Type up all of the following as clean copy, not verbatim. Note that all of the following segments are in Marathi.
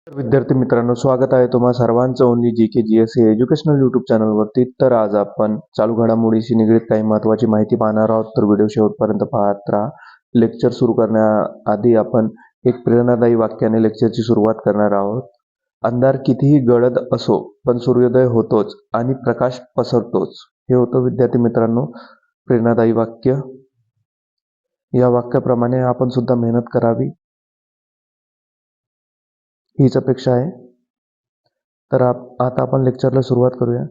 विद्यार्थी मित्रांनो, स्वागत आहे तुम्हा सर्वांचं ओनली जी के जी एस एज्युकेशनल यूट्यूब चॅनलवरती. तर आज आपण चालू घडामोडीशी निगडीत काही महत्त्वाची माहिती पाहणार आहोत. तर व्हिडिओ शेवटपर्यंत पाहत राहा. लेक्चर सुरू करण्याआधी आपण एक प्रेरणादायी वाक्याने लेक्चरची सुरुवात करणार आहोत. अंधार कितीही गडद असो पण सूर्योदय होतोच आणि प्रकाश पसरतोच. हे होतं विद्यार्थी मित्रांनो प्रेरणादायी वाक्य. या वाक्याप्रमाणे आपण सुद्धा मेहनत करावी हीच अपेक्षा आहे. तर आता आपण लेक्चरला सुरुवात करूया.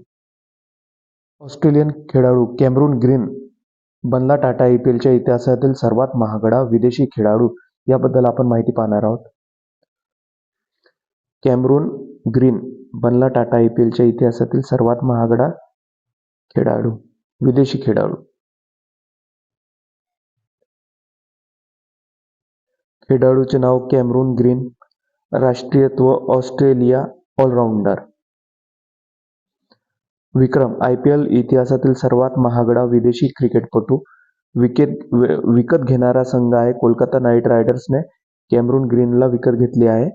ऑस्ट्रेलियन खेळाडू कॅमरून ग्रीन बनला टाटा IPLच्या इतिहासातील सर्वात महागडा विदेशी खेळाडू. याबद्दल आपण माहिती पाहणार आहोत. कॅमरून ग्रीन बनला टाटा IPLच्या इतिहासातील सर्वात महागडा खेळाडू, विदेशी खेळाडू. खेळाडूचे नाव कॅमरून ग्रीन. राष्ट्रीयत्व ऑस्ट्रेलिया. ऑलराऊंडर. विक्रम IPL इतिहासातील सर्वात महागडा विदेशी क्रिकेटपटू. विकत घेणारा संघ आहे कोलकाता नाईट रायडर्सने कॅमरून ग्रीनला विकत घेतले आहे.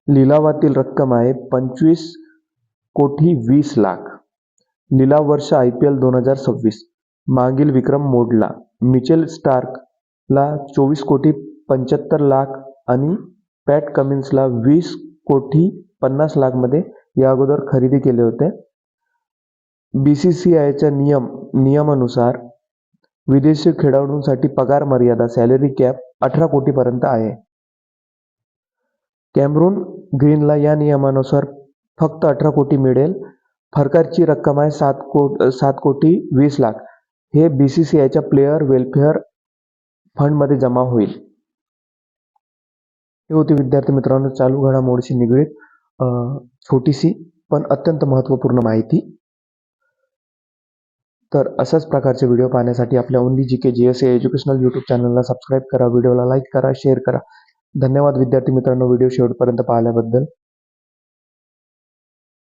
लिलावातील रक्कम आहे 25,20,00,000. लिलाव वर्ष IPL 2026. मागील विक्रम मोडला. मिचेल स्टार्कला 24,75,00,000 आणि पॅट कमिन्सला 20,50,00,000 मध्ये या अगोदर खरेदी केले होते. BCCIच्या नियमानुसार विदेशी खेळाडूंसाठी पगार मर्यादा सॅलरी कॅप 18 कोटीपर्यंत आहे. कॅमरून ग्रीनला या नियमानुसार फक्त 18 कोटी मिळेल. फरकाची रक्कम आहे 7,20,00,000. हे BCCIच्या प्लेयर वेलफेअर फंडमध्ये जमा होईल. हे होती विद्यार्थी मित्रांनो चालू घडामोडीशी निगडीत छोटीशी पण अत्यंत महत्त्वपूर्ण माहिती. तर अशाच प्रकारचे व्हिडिओ पाहण्यासाठी आपल्या ओनली GKGS एज्युकेशनल यूट्यूब चॅनलला सबस्क्राईब करा, व्हिडिओला लाईक करा, शेअर करा. धन्यवाद विद्यार्थी मित्रांनो व्हिडिओ शेवटपर्यंत पाहिल्याबद्दल.